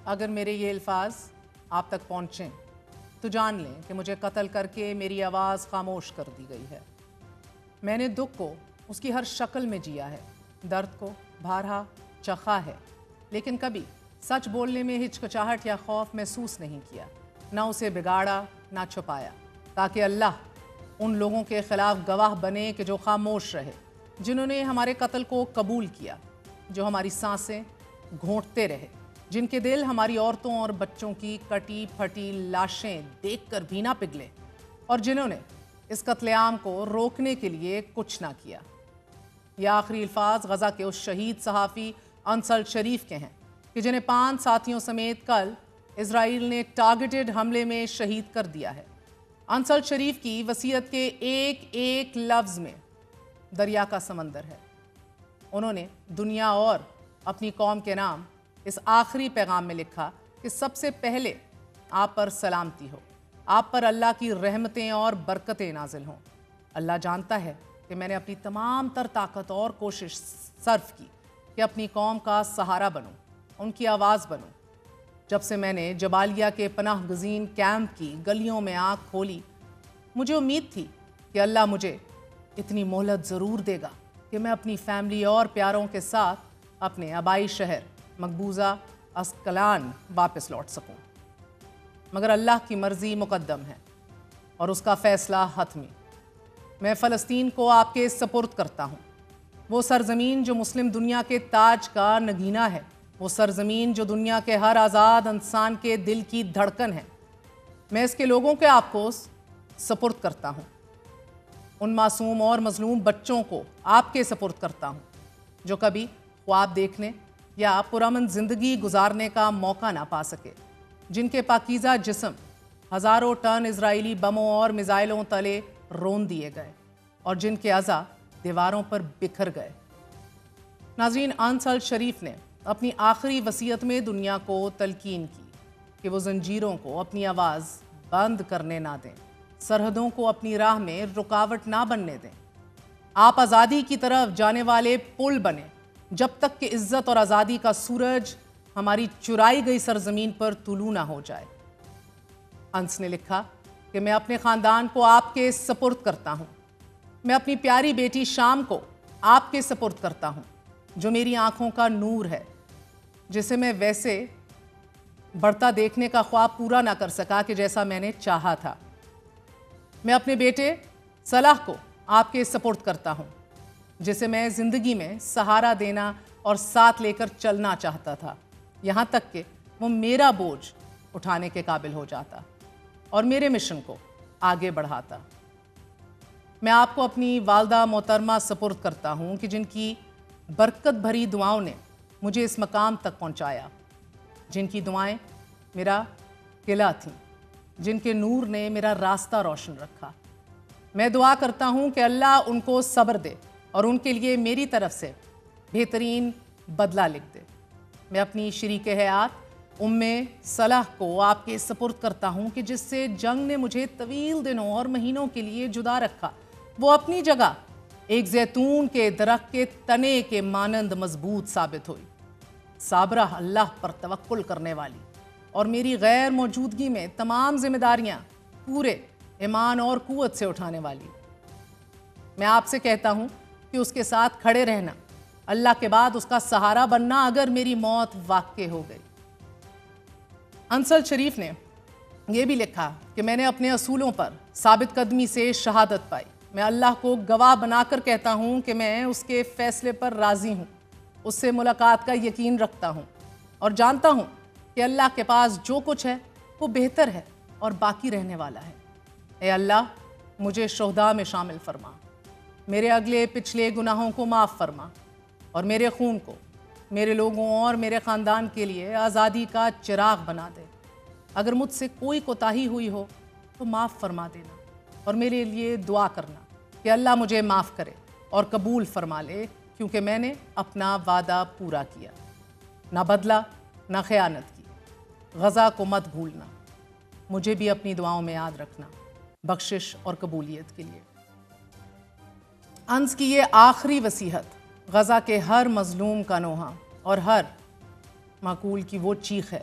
اگر میرے یہ الفاظ آپ تک پہنچیں تو جان لیں کہ مجھے قتل کر کے میری آواز خاموش کر دی گئی ہے۔ میں نے دکھ کو اس کی ہر شکل میں جیا ہے، درد کو بھارہا چکھا ہے، لیکن کبھی سچ بولنے میں ہچکچاہٹ یا خوف محسوس نہیں کیا، نہ اسے بگاڑا نہ چھپایا، تاکہ اللہ ان لوگوں کے خلاف گواہ بنے کہ جو خاموش رہے، جنہوں نے ہمارے قتل کو قبول کیا، جو ہماری سانسیں گھونٹتے رہے، جن کے دل ہماری عورتوں اور بچوں کی کٹی پھٹی لاشیں دیکھ کر بھی نہ پگھلے، اور جنہوں نے اس قتل عام کو روکنے کے لیے کچھ نہ کیا۔ یہ آخری الفاظ غزہ کے اس شہید صحافی انصل شریف کے ہیں کہ جنہیں 5 ساتھیوں سمیت کل اسرائیل نے ٹارگیٹڈ حملے میں شہید کر دیا ہے۔ انصل شریف کی وصیت کے ایک ایک لفظ میں دریا کا سمندر ہے۔ انہوں نے دنیا اور اپنی قوم کے نام اس آخری پیغام میں لکھا کہ سب سے پہلے آپ پر سلامتی ہو، آپ پر اللہ کی رحمتیں اور برکتیں نازل ہوں۔ اللہ جانتا ہے کہ میں نے اپنی تمام تر طاقت اور کوشش صرف کی کہ اپنی قوم کا سہارا بنوں، ان کی آواز بنوں۔ جب سے میں نے جبالیہ کے پناہ گزین کیمپ کی گلیوں میں آنکھ کھولی، مجھے امید تھی کہ اللہ مجھے اتنی مہلت ضرور دے گا کہ میں اپنی فیملی اور پیاروں کے ساتھ اپنے آبائی شہر مقبوضہ اسقلان واپس لوٹ سکوں، مگر اللہ کی مرضی مقدم ہے اور اس کا فیصلہ حتمی۔ میں فلسطین کو آپ کے سپرد کرتا ہوں، وہ سرزمین جو مسلم دنیا کے تاج کا نگینہ ہے، وہ سرزمین جو دنیا کے ہر آزاد انسان کے دل کی دھڑکن ہے۔ میں اس کے لوگوں کے آپ کو سپرد کرتا ہوں، ان معصوم اور مظلوم بچوں کو آپ کے سپرد کرتا ہوں جو کبھی خواب دیکھنے یا پرامن زندگی گزارنے کا موقع نہ پا سکے، جن کے پاکیزہ جسم ہزاروں ٹن اسرائیلی بموں اور میزائلوں تلے رون دیے گئے اور جن کے اعضاء دیواروں پر بکھر گئے۔ ناظرین، انصل شریف نے اپنی آخری وصیت میں دنیا کو تلقین کی کہ وہ زنجیروں کو اپنی آواز بند کرنے نہ دیں، سرحدوں کو اپنی راہ میں رکاوٹ نہ بننے دیں۔ آپ آزادی کی طرف جانے والے پل بنیں جب تک کہ عزت اور آزادی کا سورج ہماری چرائی گئی سرزمین پر طلوع نہ ہو جائے۔ انس نے لکھا کہ میں اپنے خاندان کو آپ کے سپرد کرتا ہوں، میں اپنی پیاری بیٹی شام کو آپ کے سپرد کرتا ہوں جو میری آنکھوں کا نور ہے، جسے میں ویسے بڑھتا دیکھنے کا خواب پورا نہ کر سکا کہ جیسا میں نے چاہا تھا۔ میں اپنے بیٹے صلاح کو آپ کے سپرد کرتا ہوں، جسے میں زندگی میں سہارا دینا اور ساتھ لے کر چلنا چاہتا تھا، یہاں تک کہ وہ میرا بوجھ اٹھانے کے قابل ہو جاتا اور میرے مشن کو آگے بڑھاتا۔ میں آپ کو اپنی والدہ محترمہ سپرد کرتا ہوں کہ جن کی برکت بھری دعاؤں نے مجھے اس مقام تک پہنچایا، جن کی دعائیں میرا قلعہ تھیں، جن کے نور نے میرا راستہ روشن رکھا۔ میں دعا کرتا ہوں کہ اللہ ان کو صبر دے اور ان کے لیے میری طرف سے بہترین بدلہ لکھ دے۔ میں اپنی شریک حیات صلاح کو آپ کے سپرد کرتا ہوں کہ جس سے جنگ نے مجھے طویل دنوں اور مہینوں کے لیے جدا رکھا، وہ اپنی جگہ ایک زیتون کے درخت کے تنے کے مانند مضبوط ثابت ہوئی، صابرہ اللہ پر توکل کرنے والی اور میری غیر موجودگی میں تمام ذمہ داریاں پورے ایمان اور قوت سے اٹھانے والی۔ میں آپ سے کہتا ہوں کہ اس کے ساتھ کھڑے رہنا، اللہ کے بعد اس کا سہارا بننا اگر میری موت واقع ہو گئی۔ انصل شریف نے یہ بھی لکھا کہ میں نے اپنے اصولوں پر ثابت قدمی سے شہادت پائی۔ میں اللہ کو گواہ بنا کر کہتا ہوں کہ میں اس کے فیصلے پر راضی ہوں، اس سے ملاقات کا یقین رکھتا ہوں اور جانتا ہوں کہ اللہ کے پاس جو کچھ ہے وہ بہتر ہے اور باقی رہنے والا ہے۔ اے اللہ، مجھے شہداء میں شامل فرما، میرے اگلے پچھلے گناہوں کو معاف فرما اور میرے خون کو میرے لوگوں اور میرے خاندان کے لیے آزادی کا چراغ بنا دے۔ اگر مجھ سے کوئی کوتاہی ہوئی ہو تو معاف فرما دینا اور میرے لیے دعا کرنا کہ اللہ مجھے معاف کرے اور قبول فرما لے، کیونکہ میں نے اپنا وعدہ پورا کیا، نہ بدلہ نہ خیانت کی۔ غزہ کو مت بھولنا، مجھے بھی اپنی دعاؤں میں یاد رکھنا، بخشش اور قبولیت کے لیے۔ انس کی یہ آخری وصیحت غزہ کے ہر مظلوم کا نوحہ اور ہر معقول کی وہ چیخ ہے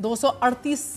238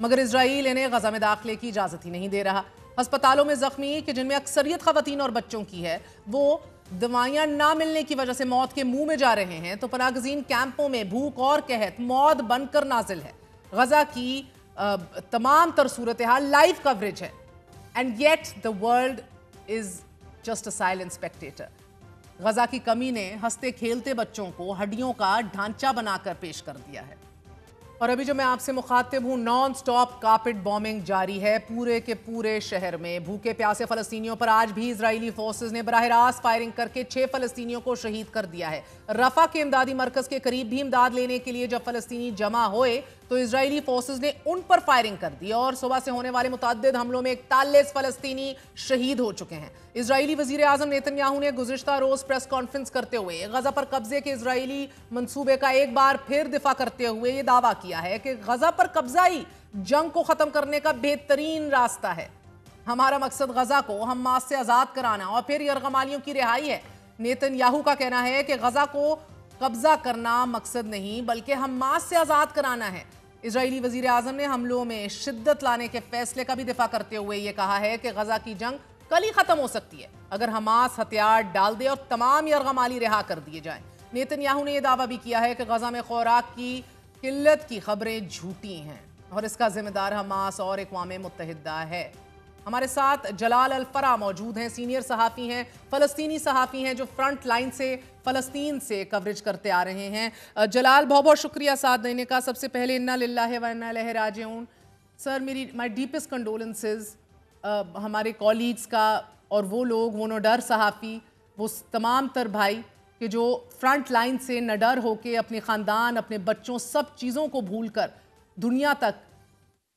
مگر اسرائیل انہیں غزہ میں داخلے کی اجازت ہی نہیں دے رہا۔ ہسپتالوں میں زخمی کہ جن میں اکثریت خواتین اور بچوں کی ہے وہ دوائیاں نہ ملنے کی وجہ سے موت کے منہ میں جا رہے ہیں، تو پناہ گزین کیمپوں میں بھوک اور قحط موت بن کر نازل ہے۔ غزہ کی تمام تر صورتحال لائیو کوریج ہے، and yet the world is just a silent spectator۔ Gaza کی کمی نے ہنستے کھیلتے بچوں کو ہڈیوں کا ڈھانچہ بنا کر پیش کر دیا ہے۔ اور ابھی جو میں آپ سے مخاطب ہوں، نان سٹاپ کارپٹ بومنگ جاری ہے پورے کے پورے شہر میں۔ بھوکے پیاسے فلسطینیوں پر آج بھی اسرائیلی فورسز نے براہ راست فائرنگ کر کے 6 فلسطینیوں کو شہید کر دیا ہے۔ رفح کے امدادی مرکز کے قریب بھی امداد لینے کے لیے جب فلسطینی جمع ہوئے تو اسرائیلی فورسز نے ان پر فائرنگ کر دی اور صبح سے ہونے والے متعدد حملوں میں 41 فلسطینی شہید ہو چکے ہیں۔ اسرائیلی وزیر اعظم نیتن یاہو نے گزشتہ روز پریس کانفرنس کرتے ہوئے غزہ پر قبضے کے اسرائیلی منصوبے کا ایک بار پھر دفاع کرتے ہوئے یہ دعویٰ کیا ہے کہ غزہ پر قبضہ ہی جنگ کو ختم کرنے کا بہترین راستہ ہے۔ ہمارا مقصد غزہ کو حماس سے آزاد کرانا اور پھر یرغمالیوں کی رہائی ہے۔ نیتن یاہو کا کہنا ہے کہ غزہ کو قبضہ کرنا مقصد نہیں بلکہ حماس سے آزاد کرانا ہے۔ اسرائیلی وزیر اعظم نے حملوں میں شدت لانے کے فیصلے کا بھی دفاع کرتے ہوئے یہ کہا ہے کہ غزہ کی جنگ کل ہی ختم ہو سکتی ہے اگر حماس ہتھیار ڈال دے اور تمام یرغمالی رہا کر دیے جائیں۔ نیتن یاہو نے یہ دعویٰ بھی کیا ہے کہ غزہ میں خوراک کی قلت کی خبریں جھوٹی ہیں اور اس کا ذمہ دار حماس اور اقوام متحدہ ہے۔ ہمارے ساتھ جلال الفرا موجود ہیں، سینئر صحافی ہیں، فلسطینی صحافی ہیں جو فرنٹ لائن سے فلسطین سے کوریج کرتے آ رہے ہیں۔ جلال، بہت بہت شکریہ ساتھ دینے کا۔ سب سے پہلے انا للہ و انا الیہ راجعون۔ سر، مائی ڈیپسٹ کنڈولنسز ہمارے کولیگز کا اور وہ لوگ، وہ نڈر صحافی، وہ تمام تر بھائی کہ جو فرنٹ لائن سے نڈر ہو کے اپنے خاندان، اپنے بچوں، سب چیزوں کو بھول کر دنیا تک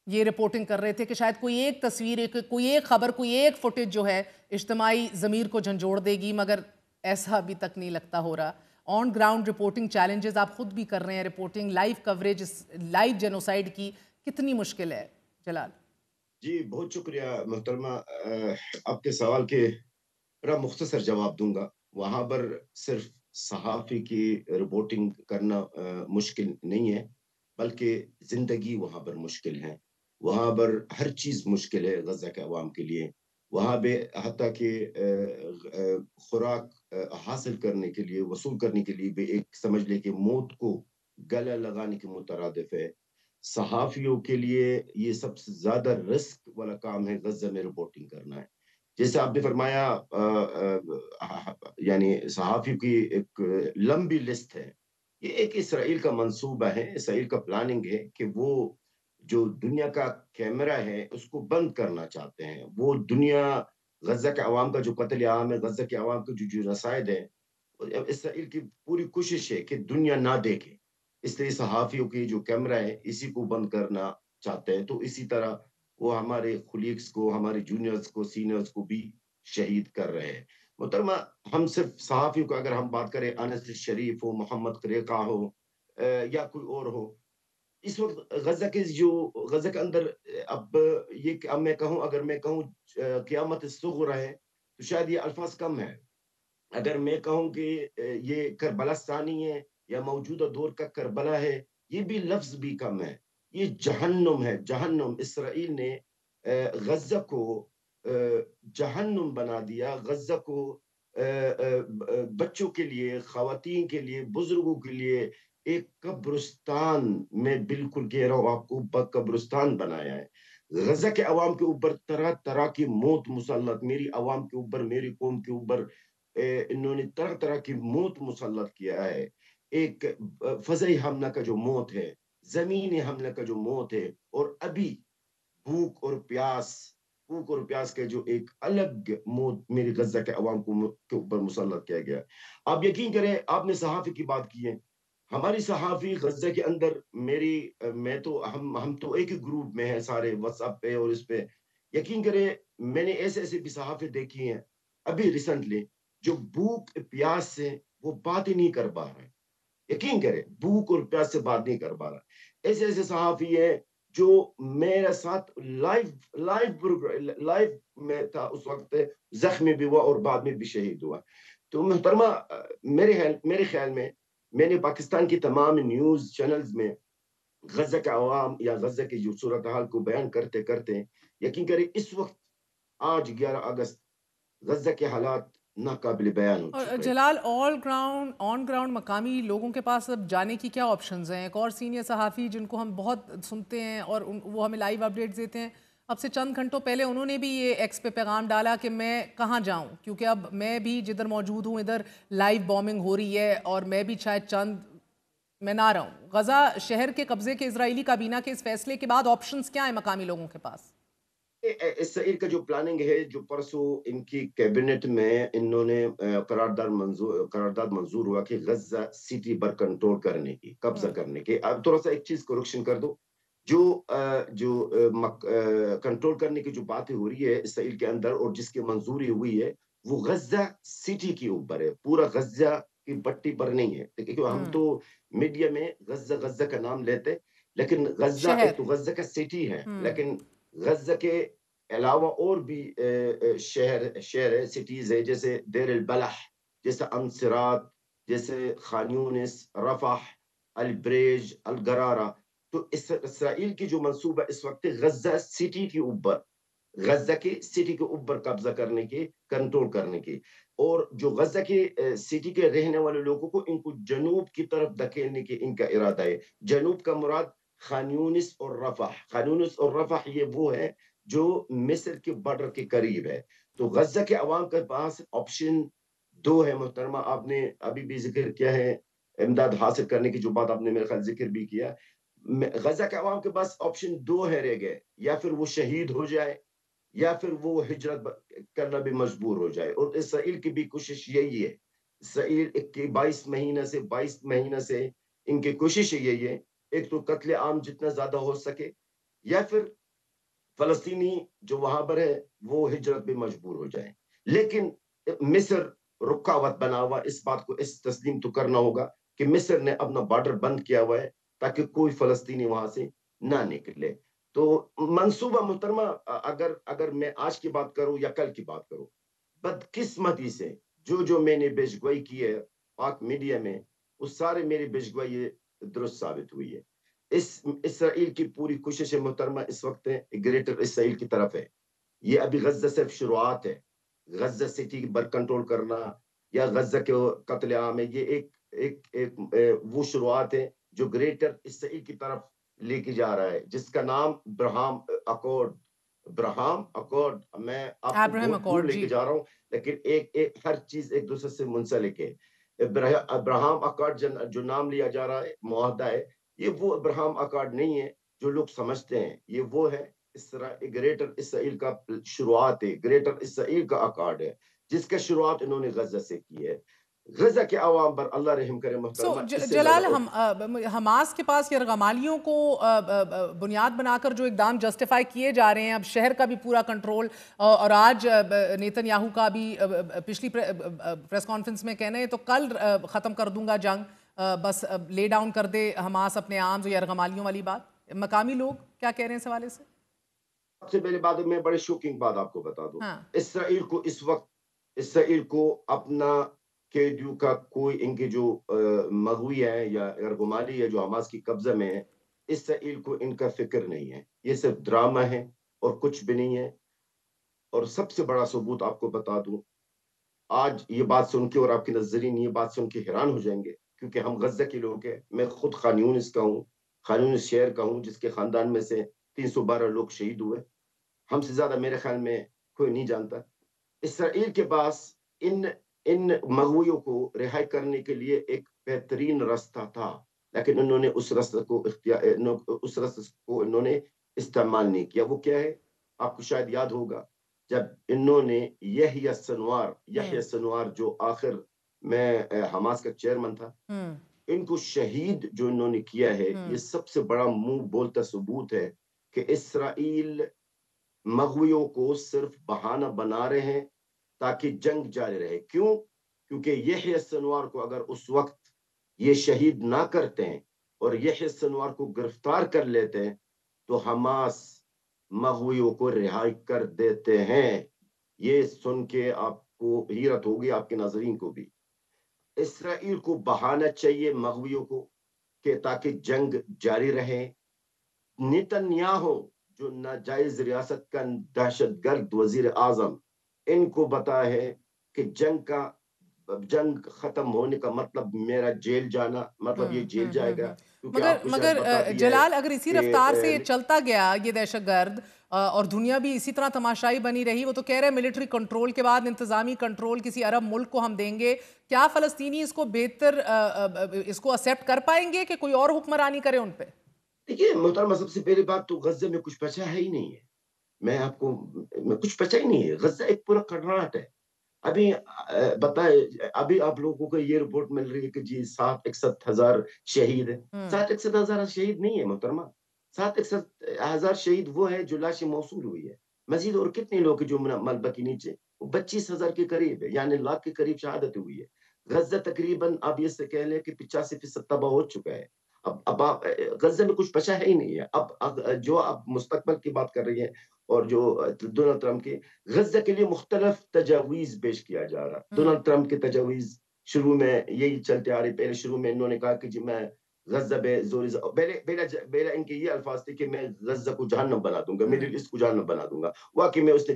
یہ رپورٹنگ کر رہے تھے کہ شاید کوئی ایک تصویر، کوئی ایک خبر، کوئی ایک فوٹیج جو ہے اجتماعی ضمیر کو جھنجھوڑ دے گی، مگر ایسا ابھی تک نہیں لگتا ہو رہا۔ آن گراؤنڈ رپورٹنگ چیلنجز آپ خود بھی کر رہے ہیں، reporting live coverage live genocide کی کتنی مشکل ہے جلال؟ جی بہت شکریہ محترمہ، آپ کے سوال کے بڑا مختصر جواب دوں گا۔ وہاں پر صرف صحافی کی رپورٹنگ کرنا مشکل نہیں ہے بلکہ زندگی وہاں پر مشکل ہے۔ وہاں پر ہر چیز مشکل ہے غزہ کے عوام کے لیے۔ وہاں پہ حتیٰ کہ خوراک حاصل کرنے کے لیے، وصول کرنے کے لیے بھی ایک سمجھ لے کہ موت کو گلہ لگانے کے مترادف ہے۔ صحافیوں کے لیے یہ سب سے زیادہ رسک والا کام ہے غزہ میں رپورٹنگ کرنا ہے۔ جیسے آپ نے فرمایا، یعنی صحافیوں کی ایک لمبی لسٹ ہے۔ یہ ایک اسرائیل کا منصوبہ ہے، اسرائیل کا پلاننگ ہے کہ وہ جو دنیا کا کیمرہ ہے اس کو بند کرنا چاہتے ہیں۔ وہ دنیا، غزہ کے عوام کا جو قتل عام ہے، غزہ کے عوام کا جو جنوسائیڈ ہے، اسرائیل کی پوری کوشش ہے کہ دنیا نہ دیکھے۔ اس لیے صحافیوں کی جو کیمرہ ہے اسی کو بند کرنا چاہتے ہیں۔ تو اسی طرح وہ ہمارے کولیگز کو، ہمارے جونیئرز کو، سینئرز کو بھی شہید کر رہے ہیں۔ محترمہ، ہم صرف صحافیوں کا اگر ہم بات کریں، انس شریف ہو، محمد قریقہ ہو یا کوئی اور ہو، اس وقت غزہ کے اندر اب میں کہوں، اگر میں کہوں قیامت الصغری ہے تو شاید یہ الفاظ کم ہے۔ اگر میں کہوں کہ یہ کربلا ثانی ہے یا موجودہ دور کا کربلا ہے، یہ بھی لفظ بھی کم ہے۔ یہ جہنم ہے، جہنم۔ اسرائیل نے غزہ کو جہنم بنا دیا۔ غزہ کو بچوں کے لیے، خواتین کے لیے، بزرگوں کے لیے ایک قبرستان، میں بالکل کہہ رہا ہوں آپ کو، قبرستان بنایا ہے۔ غزہ کے عوام کے اوپر طرح طرح کی موت مسلط، میری عوام کے اوپر، میری قوم کے اوپر انہوں نے طرح طرح کی موت مسلط کیا ہے۔ ایک فضائی حملہ کا جو موت ہے، زمینی حملہ کا جو موت ہے، اور ابھی بھوک اور پیاس کے جو ایک الگ موت میری غزہ کے عوام کے اوپر مسلط کیا گیا۔ آپ یقین کریں، آپ نے صحافی کی بات کی ہے، ہماری صحافی غزہ کے اندر ہم تو ایک ہی گروپ میں ہیں سارے، واٹس ایپ پہ اور اس پہ، یقین کریں میں نے ایسے بھی صحافی دیکھی ہیں ابھی ریسنٹلی جو بھوک پیاس سے وہ بات ہی نہیں کر پا رہے۔ یقین کریں، بھوک اور پیاس سے بات نہیں کر پا رہا۔ ایسے صحافی ہیں جو میرے ساتھ لائیو میں تھا اس وقت، زخمی بھی ہوا اور بعد میں بھی شہید ہوا۔ تو محترمہ، میرے خیال میں نے پاکستان کی تمام نیوز چینلز میں غزہ کے عوام یا غزہ کی جو صورتحال کو بیان کرتے کرتے یقین کریں اس وقت آج 11 اگست غزہ کے حالات ناقابل بیان ہو اور چکے ہیں۔ جلال آن گراؤنڈ مقامی لوگوں کے پاس اب جانے کی کیا آپشنز ہیں؟ ایک اور سینئر صحافی جن کو ہم بہت سنتے ہیں اور وہ ہمیں لائیو اپڈیٹس دیتے ہیں، اب سے چند گھنٹوں پہلے انہوں نے بھی یہ ایکس پہ پیغام ڈالا کہ میں کہاں جاؤں، کیونکہ اب میں بھی جدھر موجود ہوں ادھر لائیو بومنگ ہو رہی ہے اور میں بھی شاید چند میں نہ رہوں۔ غزہ شہر کے قبضے کے اسرائیلی کابینہ کے اس فیصلے کے بعد آپشنز کیا ہیں مقامی لوگوں کے پاس؟ اسرائیل کا جو پلاننگ ہے جو پرسوں ان کی کیبنٹ میں انہوں نے قرارداد منظور ہوا کہ غزہ سٹی پر کنٹرول کرنے کی قبضہ کرنے کی۔ اب تھوڑا سا ایک چیز کریکشن کر دو، جو کنٹرول کرنے کی جو باتیں ہو رہی ہے اسرائیل کے اندر اور جس کی منظوری ہوئی ہے وہ غزہ سٹی کے اوپر ہے، پورا غزہ کی پٹی پر نہیں ہے، کیونکہ ہم تو میڈیا میں غزہ غزہ کا نام لیتے، لیکن غزہ شہر۔ ایک تو غزہ کا سٹی ہے، لیکن غزہ کے علاوہ اور بھی شہر ہے، سٹیز ہے، جیسے دیر البلح، جیسے انصرات، جیسے خان یونس، رفح، البریج، الگرارہ۔ تو اسرائیل کی جو منصوبہ اس وقت غزہ سٹی کے اوپر، غزہ کے سٹی کے اوپر قبضہ کرنے کی، کنٹرول کرنے کی، اور جو غزہ کے سٹی کے رہنے والے لوگوں کو ان کو جنوب کی طرف دھکیلنے کی ان کا ارادہ ہے۔ جنوب کا مراد خان یونس اور رفح، خان یونس اور رفح یہ وہ ہے جو مصر کے بارڈر کے قریب ہے۔ تو غزہ کے عوام کے پاس آپشن دو ہے محترمہ، آپ نے ابھی بھی ذکر کیا ہے امداد حاصل کرنے کی جو بات آپ نے میرے خیال ذکر بھی کیا، غزہ کے عوام کے پاس آپشن دو ہے رہ گئے، یا پھر وہ شہید ہو جائے یا پھر وہ ہجرت کرنا بھی مجبور ہو جائے، اور اسرائیل کی بھی کوشش یہی ہے۔ اسرائیل کی 22 مہینہ سے ان کی کوشش یہی ہے، ایک تو قتل عام جتنا زیادہ ہو سکے، یا پھر فلسطینی جو وہاں پر ہے وہ ہجرت بھی مجبور ہو جائے۔ لیکن مصر رکاوٹ بنا ہوا، اس بات کو اس تسلیم تو کرنا ہوگا کہ مصر نے اپنا بارڈر بند کیا ہوا ہے تاکہ کوئی فلسطینی وہاں سے نہ نکلے۔ تو منصوبہ محترمہ، اگر میں آج کی بات کروں یا کل کی بات کروں، بدقسمتی سے جو میں نے پیشگوئی کی ہے پاک میڈیا میں، وہ سارے میری پیشگوئی درست ثابت ہوئی ہے۔ اسرائیل کی پوری کوشش محترمہ اس وقت گریٹر اسرائیل کی طرف ہے۔ یہ ابھی غزہ صرف شروعات ہے، غزہ سٹی پر کنٹرول کرنا یا غزہ کے قتل عام ہے، یہ ایک وہ شروعات ہے جو گریٹر اسرائیل کی طرف لے کے جا رہا ہے، جس کا نام ابراہم اکارڈ۔ میں آپ کو ابراہیم بہت دور اکارڈ، لے کے جی۔ جا رہا ہوں، لیکن ہر چیز ایک دوسرے سے منسلک ہے۔ ابراہم اکارڈ جو نام لیا جا رہا ہے، معاہدہ ہے، یہ وہ ابراہم اکارڈ نہیں ہے جو لوگ سمجھتے ہیں، یہ وہ ہے گریٹر اسرائیل کا شروعات ہے، گریٹر اسرائیل کا اکارڈ ہے جس کا شروعات انہوں نے غزہ سے کی ہے۔ غزہ کے عوام پر اللہ رحم کرے محترمہ، اس سے زیادہ جلال، حماس کے پاس یرغمالیوں کو بنیاد بنا کر جو اقدام جسٹیفائی کیے جا رہے ہیں، اب شہر کا بھی پورا کنٹرول، اور آج نیتن یاہو کا بھی پچھلی پریس کانفرنس میں کہنا ہے تو کل ختم کر دوں گا جنگ، بس لے ڈاؤن کر دے حماس اپنے آرمز، یرغمالیوں والی بات، مقامی لوگ کیا کہہ رہے ہیں اس حوالے سے؟ سب سے پہلے بات میں بڑے شوکنگ بات آپ کو بتا دوں، ہاں۔ اسرائیل کو اپنا قیدیوں کا کوئی، ان کے جو مغوی ہے یا یرغمالی ہے جو حماس کی قبضہ میں ہے، اسرائیل کو ان کا فکر نہیں ہے، یہ صرف ڈرامہ ہے اور کچھ بھی نہیں ہے۔ اور سب سے بڑا ثبوت آپ کو بتا دوں، آج یہ بات سن کے اور آپ کے ناظرین یہ بات سن کے حیران ہو جائیں گے، کیونکہ ہم غزہ کے لوگ ہیں، میں خود خان یونس کا ہوں، خان یونس شہر کا ہوں، جس کے خاندان میں سے 312 لوگ شہید ہوئے، ہم سے زیادہ میرے خیال میں کوئی نہیں جانتا۔ اسرائیل کے پاس ان مغویوں کو رہائی کرنے کے لیے ایک بہترین راستہ تھا، لیکن انہوں نے اس راستے کو انہوں نے استعمال نہیں کیا۔ وہ کیا ہے؟ آپ کو شاید یاد ہوگا، جب انہوں نے یحییٰ سنوار جو آخر میں حماس کا چیئرمین تھا، ان کو شہید جو انہوں نے کیا ہے، یہ سب سے بڑا منہ بولتا ثبوت ہے کہ اسرائیل مغویوں کو صرف بہانہ بنا رہے ہیں تاکہ جنگ جاری رہے۔ کیوں؟ کیونکہ یحییٰ سنوار کو اگر اس وقت یہ شہید نہ کرتے ہیں اور یحییٰ سنوار کو گرفتار کر لیتے ہیں تو حماس مغویوں کو رہائی کر دیتے ہیں۔ یہ سن کے آپ کو حیرت ہوگی، آپ کے ناظرین کو بھی۔ اسرائیل کو بہانہ چاہیے مغویوں کو، کہ تاکہ جنگ جاری رہے. نیتنیاہو جو ناجائز ریاست کا دہشت گرد وزیر اعظم، ان کو پتا ہے کہ جنگ ختم ہونے کا مطلب میرا جیل جانا، مطلب یہ جیل جائے گا. کیونکہ آپ کو شاید بتا دیا ہے جلال، اگر اسی رفتار سے یہ کہ چلتا گیا یہ دہشت گرد اور دنیا بھی اسی طرح تماشائی بنی رہی، وہ تو کہہ رہے ہیں ملٹری کنٹرول کے بعد انتظامی کنٹرول کسی عرب ملک کو ہم دیں گے، کیا فلسطینی اس کو بہتر اس کو ایکسیپٹ کر پائیں گے کہ کوئی اور حکمرانی کرے ان پہ؟ دیکھیے محترمہ، سب سے پہلی بات تو غزے میں کچھ بچا ہے ہی نہیں ہے. میں آپ کو کچھ بچا ہی نہیں ہے. غزہ ایک پورا کھنڈرات ہے. ابھی بتائیں، ابھی آپ لوگوں کو یہ رپورٹ مل رہی ہے کہ جی 61,000 شہید ہیں. 61,000 شہید نہیں ہے محترمہ. 61,000 شہید وہ ہے جو لاشیں موصول ہوئی ہے. مزید اور کتنے لوگ جو ملبہ کے نیچے، 25,000 کے قریب ہے، یعنی لاکھ کے قریب شہادت ہوئی ہے. غزہ تقریباً آپ یہ سے کہہ لیں کہ 85% تباہ ہو چکا ہے. اب آپ غزہ میں کچھ بچا ہے ہی نہیں ہے. اب جو آپ مستقبل کی بات کر رہی ہیں اور جو ڈونلڈ ٹرمپ کی، غزہ کے لیے مختلف تجاویز پیش کیا جا رہا. ڈونلڈ ٹرمپ کی تجاویز شروع میں یہی چلتے آ رہی. پہلے شروع میں انہوں نے کہا کہ جی میں غزہ بے زوری پہلے ان کے یہ الفاظ تھے کہ میں غزہ کو جہنم بنا دوں گا، میڈل ایسٹ کو جہنم بنا دوں گا. واقعی میں اس نے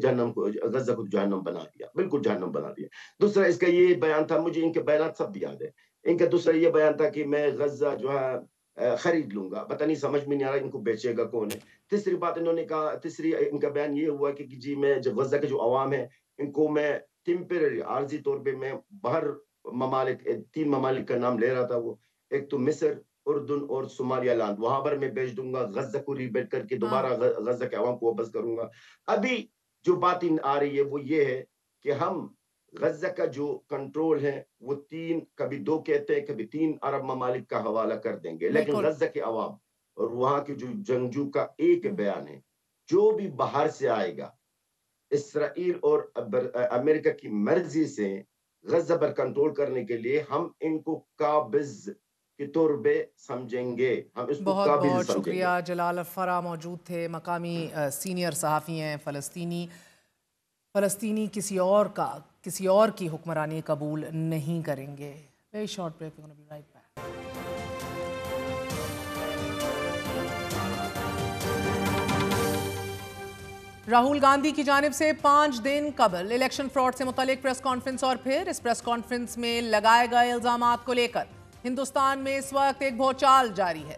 غزہ کو جہنم بنا دیا، بالکل جہنم بنا دیا. دوسرا اس کا یہ بیان تھا، مجھے ان کے بیانات سب یاد ہے. ان کا دوسرا یہ بیان تھا کہ میں غزہ جو ہے خرید لوں گا. پتہ نہیں سمجھ میں نہیں آ رہا ان کو بیچے گا کون ہے. تیسری بات انہوں نے کہا، تیسری ان کا بیان یہ ہوا کہ جی میں غزہ کے جو عوام ہے ان کو میں ٹیمپرری عارضی طور پہ میں باہر ممالک، 3 ممالک کا نام لے رہا تھا وہ، ایک تو مصر، اردن اور صومالیہ لینڈ، وہاں پر میں بیچ دوں گا. غزہ کو ریبیلڈ کر کے دوبارہ غزہ کے عوام کو واپس کروں گا. ابھی جو بات آ رہی ہے وہ یہ ہے کہ ہم غزہ کا جو کنٹرول ہے وہ 3، کبھی 2 کہتے ہیں، کبھی 3 عرب ممالک کا حوالہ کر دیں گے. لیکن غزہ کے عوام اور وہاں کے جو جنگجو کا ایک بیان ہے، جو بھی باہر سے آئے گا اسرائیل اور امریکہ کی مرضی سے غزہ پر کنٹرول کرنے کے لیے ہم ان کو قابض کے طور پہ سمجھیں گے. ہم اس کو بہت قابض بہت سمجھیں گے. شکریہ. جلال الفرا موجود تھے، مقامی سینئر صحافی ہیں. فلسطینی کسی اور کی حکمرانی قبول نہیں کریں گے. Very short break, we're gonna be right back. Rahul Gandhi کی جانب سے 5 دن قبل الیکشن فراڈ سے متعلق پریس کانفرنس، اور پھر اس پریس کانفرنس میں لگائے گئے الزامات کو لے کر ہندوستان میں اس وقت ایک بھوچال جاری ہے.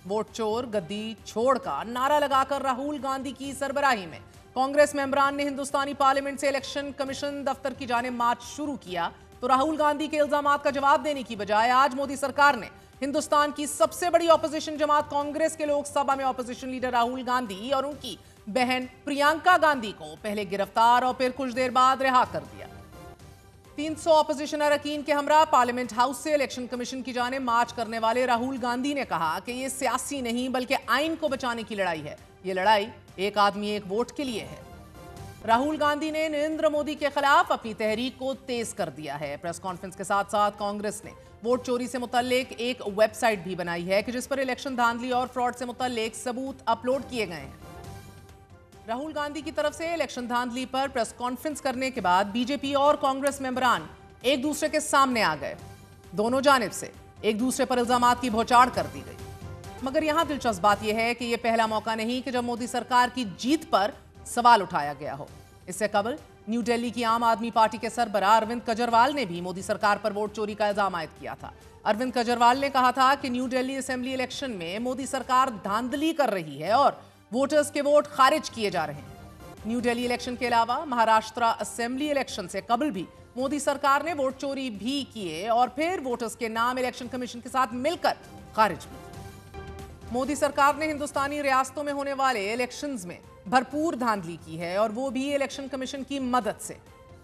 ووٹ چور گدی چھوڑ کا نعرہ لگا کر راہل گاندھی کی سربراہی میں کانگریس ممبران نے ہندوستانی پارلیمنٹ سے الیکشن کمیشن دفتر کی جانب مارچ شروع کیا. تو راہل گاندھی کے الزامات کا جواب دینے کی بجائے آج مودی سرکار نے ہندوستان کی سب سے بڑی اپوزیشن جماعت کانگریس کے لوک سبھا میں اپوزیشن لیڈر راہل گاندھی اور ان کی بہن پرینکا گاندھی کو پہلے گرفتار اور پھر کچھ دیر بعد رہا کر دیا. 300 اپوزیشن اراکین کے ہمراہ پارلیمنٹ ہاؤس سے الیکشن کمیشن کی جانب مارچ کرنے والے راہل گاندھی نے کہا کہ یہ سیاسی نہیں بلکہ آئین کو بچانے کی لڑائی ہے. یہ لڑائی ایک آدمی ایک ووٹ کے لیے ہے. راہل گاندھی نے نریندر مودی کے خلاف اپنی تحریک کو تیز کر دیا ہے. پریس کانفرنس کے ساتھ ساتھ کانگریس نے ووٹ چوری سے متعلق ایک ویب سائٹ بھی بنائی ہے کہ جس پر الیکشن دھاندلی اور فراڈ سے متعلق ثبوت اپلوڈ کیے گئے ہیں. راہل گاندھی کی طرف سے الیکشن دھاندلی پر پریس کانفرنس کرنے کے بعد بی جے پی اور کانگریس ممبران ایک دوسرے کے سامنے آ گئے. دونوں جانب سے ایک دوسرے پر الزامات کی بھوچاڑ کر دی گئی. مگر یہاں دلچسپ بات یہ ہے کہ یہ پہلا موقع نہیں کہ جب مودی سرکار کی جیت پر سوال اٹھایا گیا ہو. اس سے قبل نیو دہلی کی عام آدمی پارٹی کے سربراہ اروند کیجریوال نے بھی مودی سرکار پر ووٹ چوری کا الزام عائد کیا تھا. اروند کیجریوال نے کہا تھا کہ نیو دہلی اسمبلی الیکشن میں مودی سرکار دھاندلی کر رہی ہے اور ووٹرز کے ووٹ خارج کیے جا رہے ہیں. نیو دہلی الیکشن کے علاوہ مہاراشٹرا اسمبلی الیکشن سے قبل بھی مودی سرکار نے ووٹ چوری بھی کیے اور پھر ووٹرز کے نام الیکشن کمیشن کے ساتھ مل کر خارج بھی. مودی سرکار نے ہندوستانی ریاستوں میں ہونے والے الیکشنز میں بھرپور دھاندلی کی ہے اور وہ بھی الیکشن کمیشن کی مدد سے.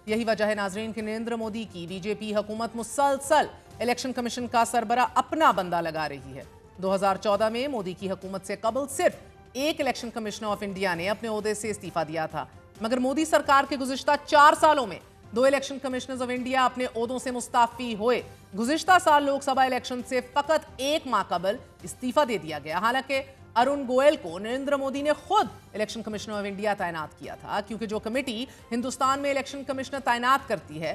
یہی وجہ ہے ناظرین کہ نریندر مودی کی بی جے پی حکومت مسلسل الیکشن کمیشن کا سربراہ اپنا بندہ لگا رہی ہے. 2014 میں مودی کی حکومت سے قبل صرف ایک الیکشن کمشنر آف انڈیا نے اپنے عہدے سے استعفیٰ دیا تھا. مگر مودی سرکار کے گزشتہ 4 سالوں میں 2 الیکشن کمشنرز آف انڈیا اپنے عہدوں سے مستعفی ہوئے. گزشتہ سال لوک سبھا الیکشن سے فقط 1 ماہ قبل استعفیٰ دے دیا گیا. حالانکہ ارون گوئل کو نریندر مودی نے خود الیکشن کمشنر آف انڈیا تعینات کیا تھا، کیونکہ جو کمیٹی ہندوستان میں الیکشن کمشنر تعینات کرتی ہے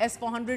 S-400